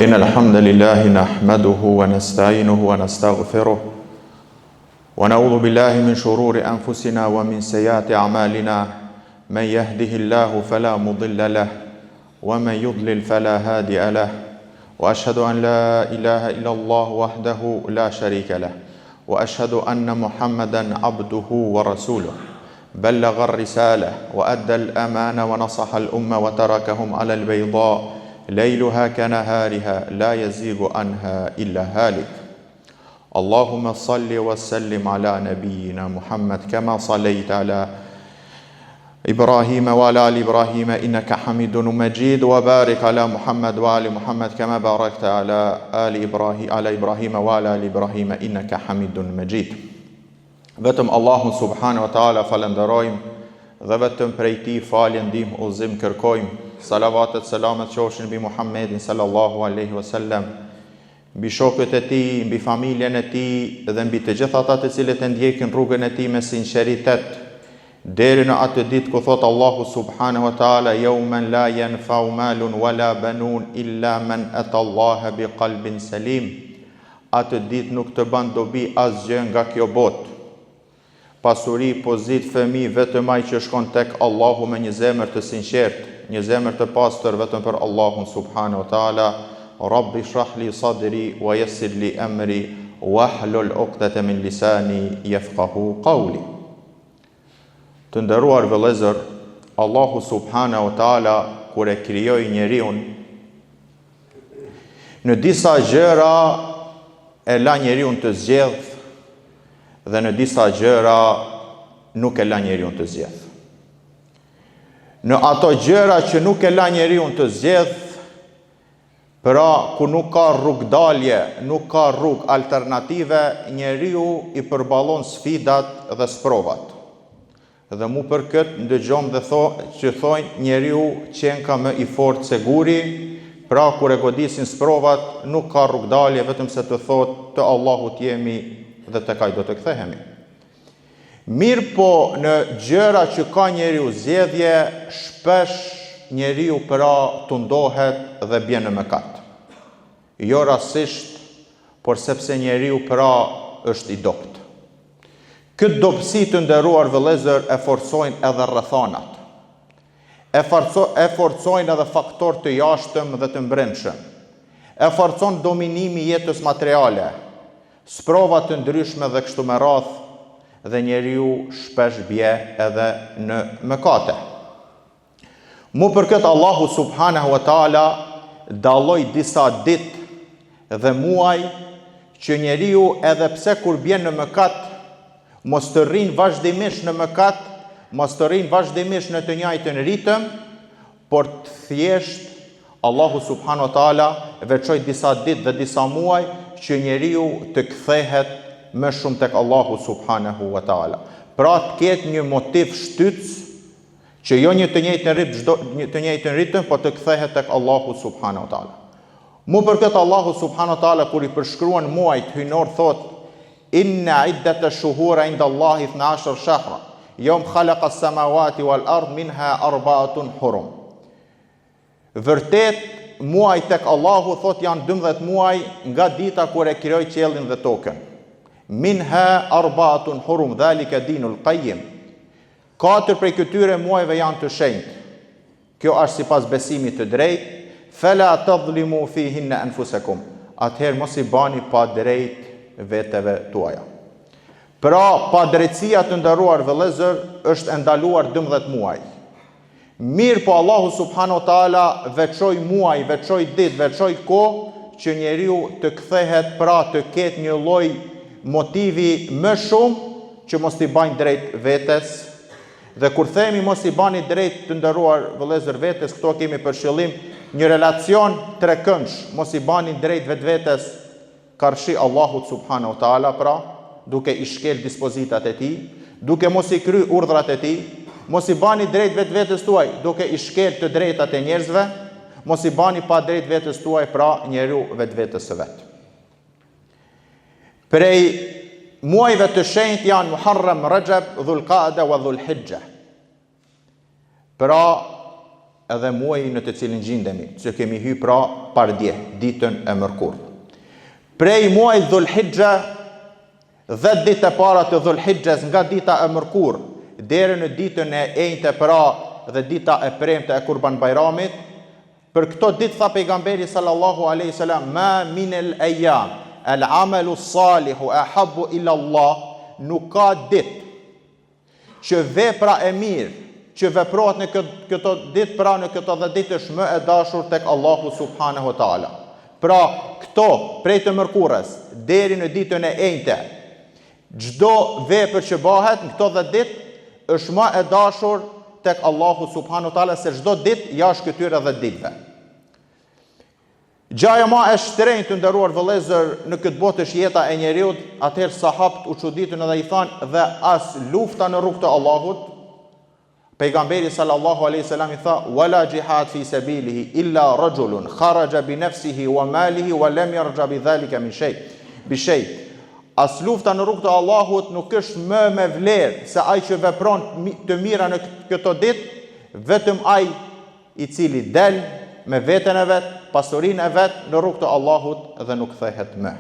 إن الحمد لله نحمده ونستعينه ونستغفره ونعوذ بالله من شرور أنفسنا ومن سيئات أعمالنا من يهده الله فلا مضل له ومن يضلل فلا هادي له وأشهد أن لا إله إلا الله وحده لا شريك له وأشهد أن محمدا عبده ورسوله بلغ الرسالة وأدى الأمانة ونصح الأمة وتركهم على البيضاء ليلها كنهارها لا يزيغ عنها إلا هالك اللهم صل وسلم على نبينا محمد كما صليت على إبراهيم وعلى آل إبراهيم إنك حميد مجيد وبارك على محمد وعلى محمد كما باركت على إبراهيم وعلى آل إبراهيم إنك حميد مجيد. Vetëm Allahun subhanahu wa taala falenderojmë dhe vetëm prej tij falje, ndihmë, udhëzim kërkojmë. Salavatet, selamet qofshin mbi Muhammedin sallallahu alaihi wasallam, mbi shokët e tij, mbi familjen e tij dhe mbi të gjithë ata të cilët e ndjekin rrugën e tij me sinqeritet deri në atë ditë ku thot Allahu subhanahu wa taala yawman la yanfa'u malun wala banun illa man ata Allah bi qalbin salim. Atë ditë nuk të bën dobi asgjë nga kjo botë, pasuri, pozit, fëmijë, vetëm ai që shkon tek Allahu me një zemër të sinqertë, një zemër të pastër vetëm për Allahun subhanahu wa taala. Rabbi shrah li sadri wa yassir li amri wahlul 'uqdatan min lisani yafqahu qawli. Të nderuar vëllezër, Allahu subhanahu wa taala kur e krijoi njeriu, në disa gjëra e la njeriu të zgjedh dhe në disa gjëra nuk e la njeriu të zgjedh. Në ato gjëra që nuk e la njeriu të zgjedh, pra ku nuk ka rrugdalje, nuk ka rrugë alternative, njeriu i përballon sfidat dhe sprovat. Dhe mu për këtë ndëgjom dhe që thojnë njeriu qenë ka më i fortë se guri, pra kur e godisin sprovat nuk ka rrugdalje vetëm se të thotë të Allahut jemi dhe të kaj do të kthehemi. Mirë po në gjëra që ka njeriu zgjedhje, shpesh njeriu pra tundohet dhe bjen në mëkat. Jo rastësisht, por sepse njeriu pra është i dopt. Këtë dobësi të nderuar vëllezër e forcojnë edhe rrethanat. E forcojnë edhe faktor të jashtëm dhe të brendshëm. E forcon dominimi i jetës materiale, sprova të ndryshme dhe kështu me radh, dhe njeriu shpesh bie edhe në mëkate. Mu për këtë Allahu subhanahu wa taala dalloi disa ditë dhe muaj që njeriu edhe pse kur bjen në mëkat mos të rrinë vazhdimisht në mëkat, mos të rrinë vazhdimisht në të njëjtën ritëm, por të thjesht Allahu subhanahu wa taala veçoi disa ditë dhe disa muaj që njeriu të kthehet më shumë tek Allahu subhanahu wa taala. Pra të ketë një motiv shtytës që jo një të njëjtën ritëm, por të kthehet tek Allahu subhanahu wa taala. Mu për këtë Allahu subhanahu wa taala kur i përshkruan muajt hyjnor thot: Inna iddata shuhura inda Allahi 12 shahra yawm khalaqa as-samawati wal ard minha 4 hurum. Vërtet muaj tek Allahu thot janë 12 muaj nga dita kur e krijoi qiellin dhe tokën. Minha 4 hurum dhalika dinul qayyim. 4 prej këtyre muajve janë të shenjtë. Kjo është sipas besimit të drejtë. Fala tadhlimu fihinna anfusakum. Atëherë mos i bani pa drejt veteve tuaja. Pra pa drejtësia të nderuar vëllezër është ndaluar 12 muaj. Mirë po Allahu subhanahu wa taala veçoi muaj, veçoi ditë, veçoi kohë që njeriu të kthehet, pra të ketë një lloj motivi më shumë që mos t'i bajnë drejt vetes. Dhe kur themi mos i bani drejt të nderuar vëllezër vetes, këto kemi për qëllim një relacion trekëndsh, mos i bani drejt vetvetes karshi Allahut subhanahu wa taala, pra duke i shkel dispozitat e tij, duke mos i kry urdhrat e tij. Mos i bani drejt vetvetes tuaj duke i shkel të drejtat e njerëzve, mos i bani pa drejt vetes tuaj, pra njeriu vetvetes së vet. Prej muajve të shenjtë janë Muharram, Rajab, Dhulqa'da wa Dhulhijja. Pra edhe muaji në të cilin gjindemi, që kemi hy pra pardje, ditën e mërkur. Prej muajit Dhulhijja, 10 ditë e para të Dhulhijjes nga dita e mërkur, deri në ditën e enjte pra dhe dita e premte e Kurban Bayramit, për këto ditë tha pejgamberi sallallahu alaihi wasallam, ma min al-ayyam al-amalu salihu ahabbu ila Allah, nuk ka ditë që vepra e mirë që veprohet në këto ditë, pra në këto 10 ditë është më e dashur tek Allahu subhanahu wa taala. Pra këto prej të mërkurës deri në ditën e enjte, çdo vepër që bëhet në këto 10 ditë është më e dashur tek Allahu subhanahu wa taala se çdo ditë jashtë këtyre 10 ditëve. Gjaja ma e shtrenjtë të nderuar vëllezër në këtë botë është jeta e njeriut, atëherë sahabët u çuditën edhe i thanë, dhe as lufta në rrugt të Allahut. Pejgamberi sallallahu alaihi wasallam i tha, wala jihad fi sabilihi illa rajulun kharaja bi nafsihi wa malihi wa lam yarja bi dhalika min shay. As lufta në rrugt të Allahut nuk është më me vlerë se ai që vepron të mira në këto ditë, vetëm ai i cili del me veten e vet, pasurinë e vet në rrugt të Allahut dhe nuk kthehet më.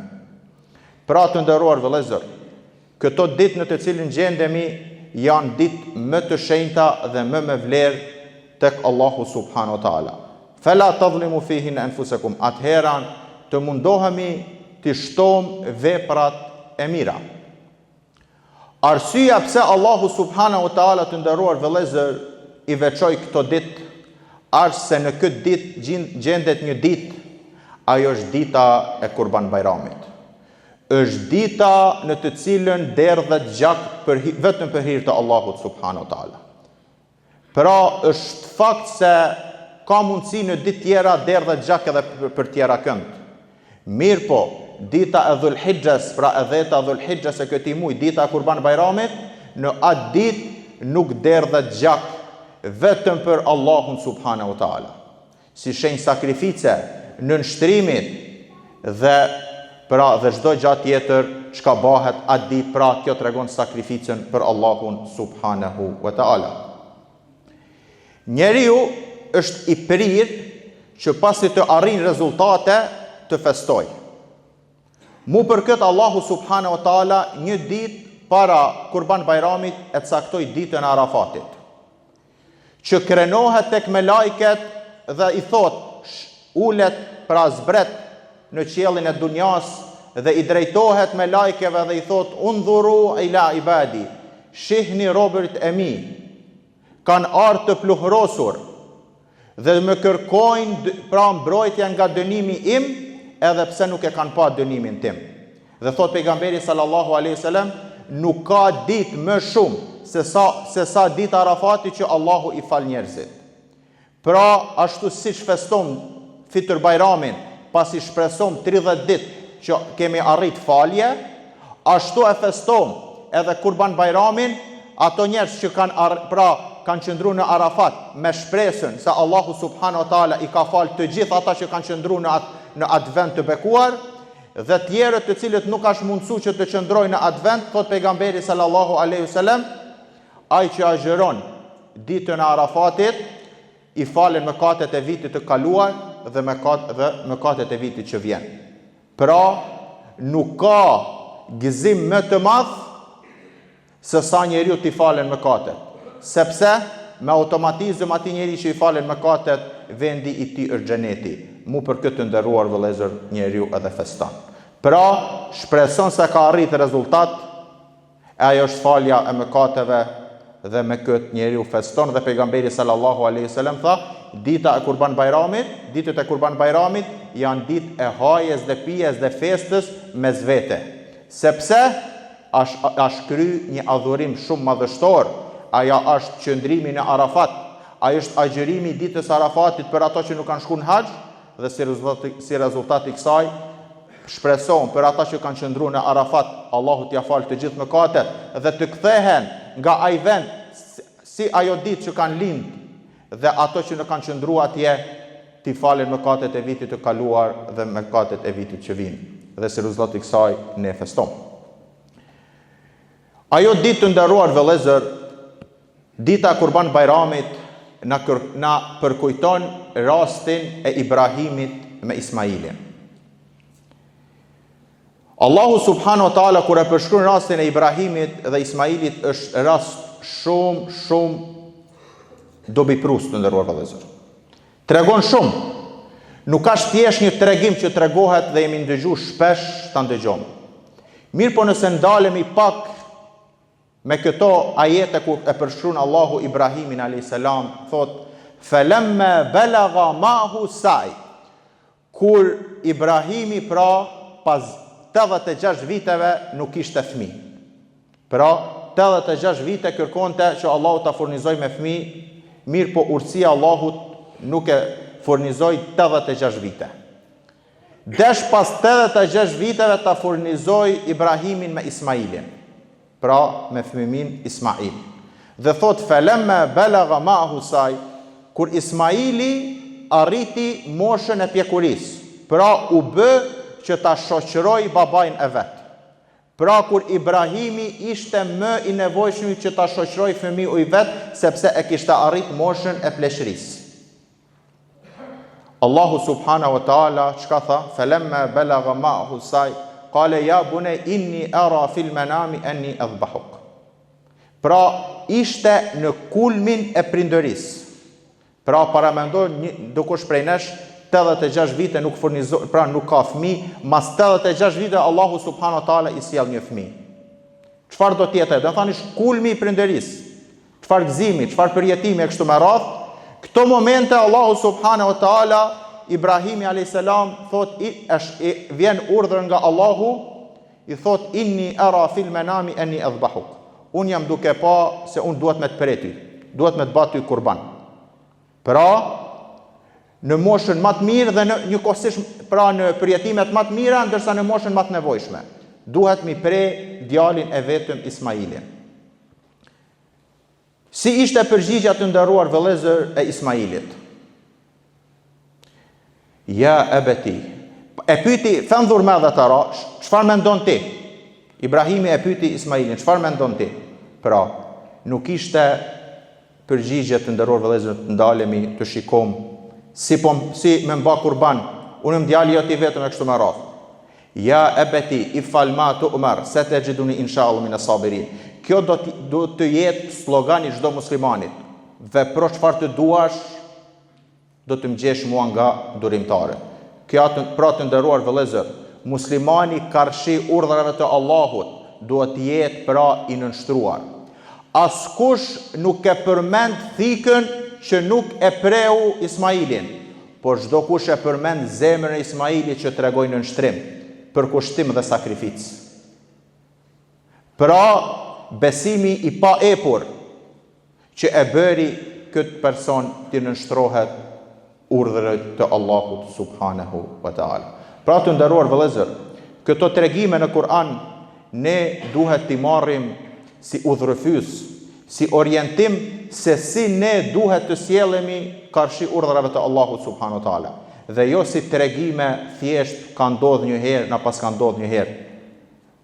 Pra të nderuar vëllezër, këto ditë në të cilin gjendemi janë ditë më të shenjta dhe më me vlerë tek Allahu subhanahu wa taala. Fala tadhlimu fihin anfusakum, atëherë të mundohemi të shtojmë veprat e mira. Arsyeja pse Allahu subhanahu wa taala të nderuar vëllezër i veçoi këto ditë, është se në këtë ditë gjendet një ditë, ajo është dita e Kurban Bayramit. Është dita në të cilën derdhet gjak vetëm për hir të Allahut subhanahu wa taala. Pra është fakt se ka mundësi në ditë tjera derdhet gjak edhe për tjera kënd. Mirë po, dita e Dhulhijjes, pra e 10 e Dhulhijjes e këtij muaji, dita e Kurban Bayramit, në atë ditë nuk derdhet gjak vetëm për Allahun subhanahu wa taala. Si shenjë sakrifice në nështrimit dhe çdo gjatë tjetër çka bëhet atë ditë, pra kjo tregon sakrificën për Allahun subhanahu wa taala. Njeriu është i prirë që pasi të arrijë rezultate të festoj. Mu për këtë Allahu subhanahu wa taala një ditë para Kurban Bayramit e caktoi ditën e Arafatit, që krenohet tek me lajket dhe i thot, ulet pra zbret në qiellin e dunjas dhe i drejtohet me lajkeve dhe i thot, undhuru ila ibadi, shihni robërit e mi, kanë ardhur të pluhrosur dhe më kërkojnë pra mbrojtje nga dënimi im, edhe pse nuk e kanë pa dënimin tim. Dhe thot pejgamberi sallallahu alaihi wasallam, nuk ka ditë më shumë se sa dita Arafati që Allahu i fal njerëzit. Pra ashtu siç feston Fitr Bayramin, pasi shpreson 30 ditë që kemi arrit falje, ashtu e feston edhe Kurban Bayramin, ato njerëz që kanë qëndruar në Arafat me shpresën se Allahu subhanahu wa taala i ka fal të gjithë ata që kanë qëndruar në atë vend të bekuar, dhe tjerët të cilët nuk është mundësu që të qëndrojnë në atë vend, thot pejgamberi sallallahu alaihi wasallam, ai që agjeron ditën e Arafatit, i falen mëkatet e vitit të kaluar dhe mëkatet e vitit që vjen. Pra, nuk ka gëzim më të madh se sa njeriu t'i falen mëkatet, sepse me automatizëm atij njeriu që i falen mëkatet, vendi i tij është xheneti. Mu për këtë nderuar vëllezër, njeriu edhe feston. Pra, shpreson se ka arritur rezultat, ajo është falja e mëkateve, dhe me këtë njeriu feston, dhe pejgamberi sallallahu alaihi wasallam tha, dita e Kurban Bayramit, ditët e Kurban Bayramit janë ditë e hajes dhe pijes dhe festës mes vete. Sepse është kry një adhurim shumë madhështor, aja është qëndrimi në Arafat, aja është agjërimi ditës Arafatit për ato që nuk kanë shkuar në haxh, dhe si rezultat i kësaj shpreson për ata që kanë qëndruar në Arafat, Allahu t'ia fal të gjithë mëkatet dhe të kthehen nga ai vend si ajo ditë që kanë lind, dhe ato që nuk kanë qëndruar atje t'i falen mëkatet e vitit të kaluar dhe mëkatet e vitit që vijnë. Dhe si rezultat i kësaj ne festojmë. Ajo ditë të nderuar vëllezër, dita e Kurban Bayramit na përkujton rastin e Ibrahimit me Ismailin. Allahu subhanahu wa taala kur e përshkruan rastin e Ibrahimit dhe Ismailit është rast shumë dobiprus të nderuar vëllezër. Tregon shumë. Nuk ka thjesht një tregim që tregohet dhe jemi ndëgjuar shpesh ta ndëgjojmë. Mirë po nëse ndalemi pak me këto ajete ku e përshkruan Allahu Ibrahimin alayhis salam, thot falamma balagha ma'hu sa'i. Kur Ibrahimi pra pas 86 viteve nuk ishte fëmijë. Pra 86 vite kërkonte që Allahu ta furnizoj me fëmijë, mirë po urtësia e Allahut nuk e furnizoi 86 vite. Desh pas 86 viteve ta furnizoi Ibrahimin me Ismailin, pra me fëmimin Ismail. Dhe thot falamma balagha ma'hu sa'i, kur Ismaili arriti moshën e pjekurisë, pra u bë që ta shoqëroi babain e vet. Pra kur Ibrahimi ishte më i nevojshëm që ta shoqëroi fëmiu i vet, sepse e kishte arrit moshën e pleshërisë. Allahu subhanahu wa taala çka tha? Falamma balagha ma'hu sa'i qala ya bunay inni ara fil manami anni adhbahuk. Pra ishte në kulmin e prindërisë. Pra paramendoj dikush prej nesh 86 vite nuk furnizoi, pra nuk ka fëmijë, mas 86 vite Allahu subhanahu wa taala i sjell një fëmijë. Çfarë do të jetë? Do thani kulmi i prindërisë. Çfarë gëzimi, çfarë përjetimi e kështu me radhë. Këto momente Allahu subhanahu wa taala Ibrahimi alayhis salam thot vjen urdhër nga Allahu, i thot inni ara fil manami anni adhbahuk. Un jam duke pa se un duhet me të preti, duhet me të bë ty kurban. Pra në moshën më të mirë dhe në njëkohësisht pra në përjetimet më të mira, ndërsa në moshën më të nevojshme. Duhet mi pre djalin e vetëm Ismailin. Si ishte përgjigjja të nderuar vëllezër e Ismailit? Ja abeti. E pyeti fandhur me dhe tara, çfarë mendon ti? Ibrahimi e pyeti Ismailin, çfarë mendon ti? Pra, nuk ishte përgjigje të nderuar vëllezër të ndalemi të shikom si me mba kurban, unë më djali joti vetëm e kështu me radhë. Ja abeti ifal ma tu'mar satajiduni inshallah min as-sabirin. Kjo do të jetë slogani çdo muslimanit. Vepro çfarë të duash, do të më gjesh mua nga durimtarët. Kjo pra të nderuar vëllezër, muslimani karshi urdhrave të Allahut duhet të jetë pra i nënshtruar. Askush nuk e përmend thikën që nuk e preu Ismailin, por çdo kush e përmend zemrën e Ismailit që tregoi nënshtrim, përkushtim dhe sakrificë. Pra besimi i pa epur që e bëri këtë person të nënshtrohet urdhërave të Allahut subhanahu wa taala. Pra të nderuar vëllezër, këto tregime në Kur'an ne duhet t'i marrim si udhërfys, si orientim se si ne duhet të sjellemi karshi urdhërave të Allahut subhanahu wa taala, dhe jo si tregime thjesht ka ndodhur një herë, na pas ka ndodhur një herë.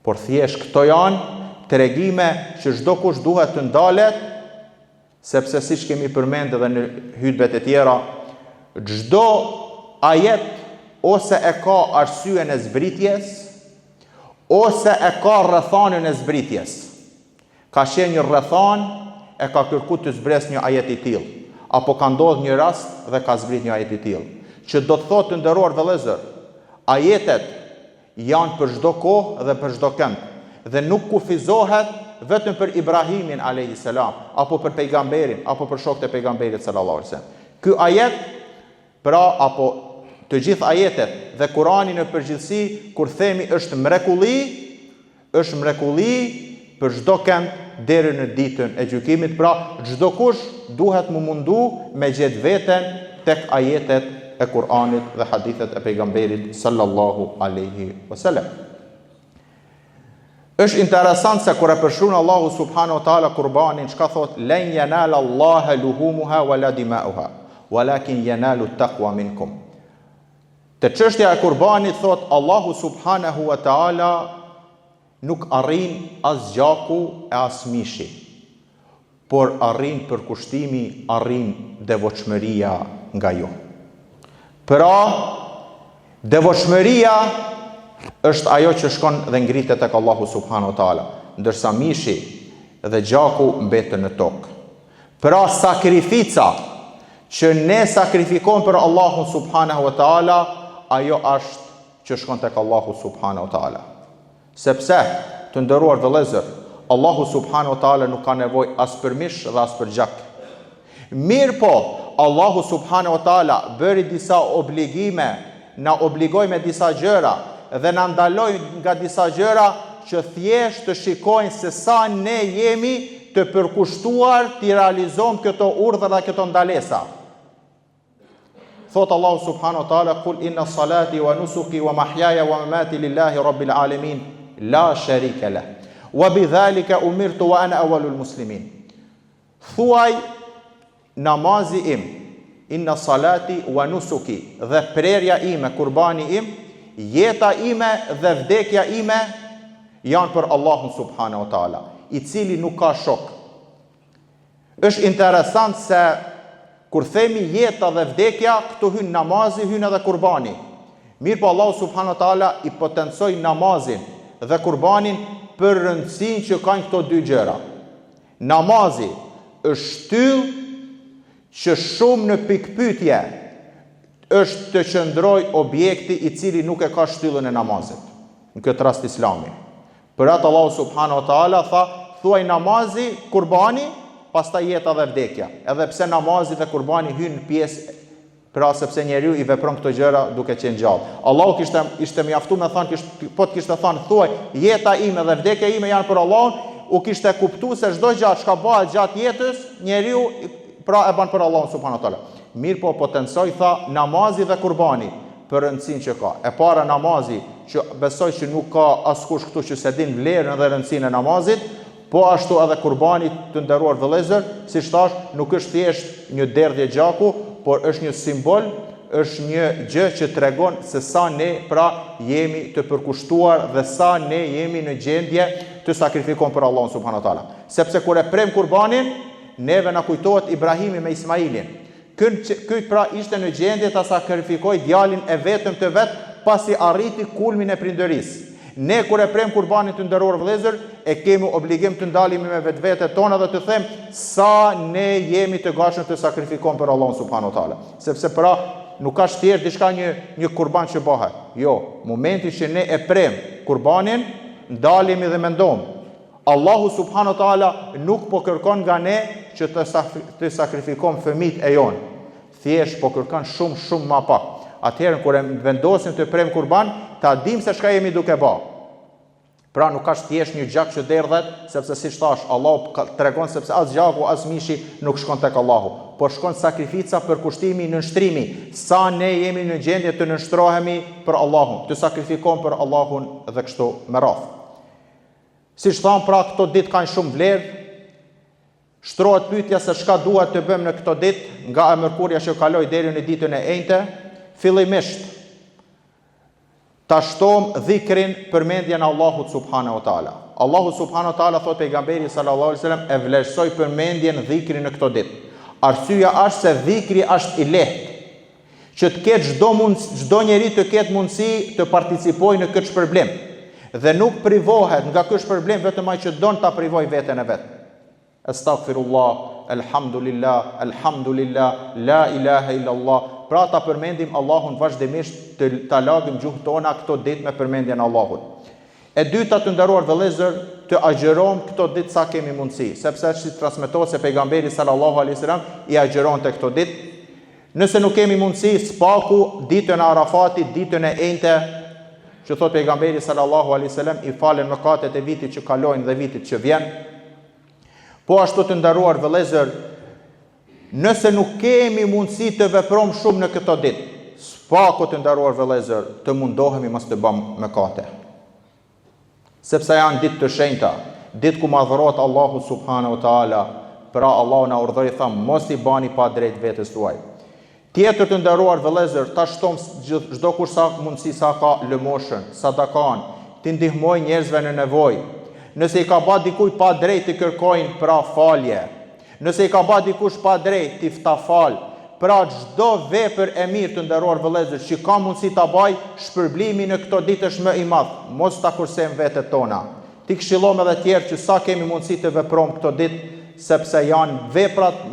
Por thjesht këto janë tregime që çdo kush duhet të ndalet, sepse siç kemi përmendur edhe në hutbet e tjera, çdo ajet ose e ka arsyen e zbritjes, ose e ka rrethanën e zbritjes. Ka qenë një rrethan, e ka kërkuar të zbres një ajet i tillë, apo ka ndodhur një rast dhe ka zbrit një ajet i tillë. Që do të thotë të nderuar vëllezër, ajetet janë për çdo kohë dhe për çdo kënd, dhe nuk kufizohet vetëm për Ibrahimin alayhis salam, apo për pejgamberin, apo për shokët e pejgamberit sallallahu alaihi wasallam. Ky ajet, pra apo të gjithë ajetet dhe Kurani në përgjithësi, kur themi është mrekulli për çdo kënd deri në ditën e gjykimit. Pra çdo kush duhet mu mundu me gjetë veten tek ajetet e Kur'anit dhe hadithet e pejgamberit sallallahu alaihi wasallam. Është interesant se kur e përshkruan Allahu subhanahu wa taala kurbanin, çka thot? Len yanala Allahu luhumuha wala dima'uha, walakin yanalu taqwa minkum. Te çështja e kurbanit thot Allahu subhanahu wa taala nuk arrin as gjaku e as mishi, por arrin përkushtimi, arrin devotshmëria nga ju. Pra, devotshmëria është ajo që shkon dhe ngritet tek Allahu subhanahu wa taala, ndërsa mishi dhe gjaku mbeten në tokë. Pra, sakrifica që ne sakrifikojmë për Allahun subhanahu wa taala, ajo është që shkon tek Allahu subhanahu wa taala. Sepse, të nderuar vëllezër, Allahu subhanahu wa taala nuk ka nevojë as për mish dhe as për gjak. Mirë po, Allahu subhanahu wa taala bëri disa obligime, na obligoi me disa gjëra dhe na ndaloi nga disa gjëra që thjesht të shikojnë se sa ne jemi të përkushtuar të realizojmë këto urdhra dhe këto ndalesa. Thot Allahu subhanahu wa taala: "Kul inna salati wa nusuki wa mahyaya wa mamati lillahi rabbil alamin, la sharika lah. Wa bidhalika umirtu wa ana awwalul muslimin." Thuaj, namazi im, inna salati wa nusuki, dhe prerja ime, kurbani im, jeta ime dhe vdekja ime janë për Allahun subhanahu wa taala, i cili nuk ka shok. Është interesant se kur themi jeta dhe vdekja, këtu hyn namazi, hyn edhe kurbani. Mirë po Allahu subhanahu wa taala i potencoi namazin dhe kurbanin për rëndësinë që kanë këto dy gjëra. Namazi është shtyllë që shumë në pikpyetje është të qëndroj objekti i cili nuk e ka shtyllën e namazit. Në këtë rast Islami. Për atë Allahu subhanahu wa taala tha, thuaj namazi, kurbani, pastaj jeta dhe vdekja. Edhe pse namazi dhe kurbani hyn në pjesë, pra sepse njeriu i vepron këto gjëra duke qenë gjallë. Allahu ishte mjaftuar me thënë, po të kishte thënë, thuaj jeta ime dhe vdekja ime janë për Allahun, u kishte kuptuar se çdo gjë që bëhet gjatë jetës, njeriu pra e bën për Allahun subhanahu wa taala. Mirë po potencoj, tha, namazi dhe kurbani për rëndësinë që ka. E para namazi, që besoj që nuk ka askush këtu që se din vlerën dhe rëndësinë e namazit, po ashtu edhe kurbani, të nderuar vëllezër, siç thash, nuk është thjesht një derdhje gjaku, por është një simbol, është një gjë që tregon se sa ne pra jemi të përkushtuar dhe sa ne jemi në gjendje të sakrifikojmë për Allahun subhanahu wa taala. Sepse kur e prem kurbanin, neve na kujtohet Ibrahimi me Ismailin. Ky pra ishte në gjendje ta sakrifikojë djalin e vetëm të vet pasi arriti kulmin e prindërisë. Ne kur e prem kurbanin, të nderuar vëllezër, e kemi obligim të ndalemi me vetvetet tona dhe të them sa ne jemi të gatshëm të sakrifikojmë për Allahun subhanahu wa taala. Sepse pra nuk ka thjesht diçka një kurban që bëhet. Jo, momenti që ne e prem kurbanin, ndalemi dhe mendojmë. Allahu subhanahu wa taala nuk po kërkon nga ne që të sakrifikojmë fëmijët e jon. Thjesht po kërkon shumë më pak. Atëherë kur e vendosim të prem kurban, ta dim se çka jemi duke bë. Pra nuk ka thjesht një gjak që derdhet, sepse siç thash, Allahu tregon sepse as gjaku as mishi nuk shkon tek Allahu, por shkon sakrifica, përkushtimi, nënshtrimi, sa ne jemi në gjendje të nënshtrohemi për Allahun, të sakrifikojmë për Allahun dhe kështu me radhë. Siç tham, pra këto ditë kanë shumë vlerë. Shtrohet pyetja se çka duhet të bëjmë në këto ditë, nga e mërkurja që kaloi deri në ditën e enjte. Fillimisht ta shtojmë dhikrin, përmendjen e Allahut subhanahu wa taala. Allahu subhanahu wa taala thot pejgamberi sallallahu alaihi wasallam e vlerësoi përmendjen, dhikrin në këto ditë. Arsyeja është se dhikri është i lehtë, që të ketë çdo njeri të ketë mundësi të participojë në këtë shpërblim dhe nuk privohet nga ky shpërblim vetëm ai që don ta privoj veten e vet. Astaghfirullah, alhamdulillah, alhamdulillah, la ilaha illallah. Pra ta përmendim Allahun vazhdimisht, ta lagim gjuhën tona këto ditë me përmendjen e Allahut. E dyta, të nderuar vëllezër, të agjerojmë këto ditë sa kemi mundësi, sepse si transmetohet se pejgamberi sallallahu alaihi wasallam i agjeronte këto ditë. Nëse nuk kemi mundësi, spaku ditën e Arafatit, ditën e enjte, që thot pejgamberi sallallahu alaihi wasallam, i falen mëkatet e vitit që kalojnë dhe vitit që vjen. Po ashtu të nderuar vëllezër, nëse nuk kemi mundësi të veprojmë shumë në këto ditë, spaku të nderuar vëllezër, të mundohemi mos të bëjmë mëkate. Sepse janë ditë të shenjta, ditë ku madhërohet Allahu subhanahu wa taala, pra Allahu na urdhëroi, tha, mos i bani pa drejt vetes tuaj. Tjetër të nderuar vëllezër, ta shtojmë çdo kush sa mundësi sa ka lëmoshën, sadakan, të ndihmojë njerëzve në nevojë. Nëse i ka bërë dikujt pa drejt të kërkojnë pra falje. Nëse i ka ba dikush pa drejt, ti ta fal. Pra çdo vepër e mirë të nderuar vëllezër, që ka mundësi ta baj, shpërblimi në këto ditë është më i madh. Mos ta kursejmë vetët tona. Ti këshillom edhe tjerë që sa kemi mundësi të veprojmë këto ditë, sepse janë veprat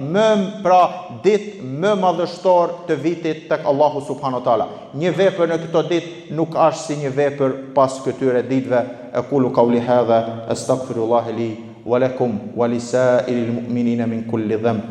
ditë më madhështor të vitit tek Allahu subhanahu wa taala. Një vepër në këto ditë nuk është si një vepër pas këtyre ditëve. Aqulu qawli hadha astaghfirullaha li wa lakum wa lisairil mu'minina min kulli dhanb.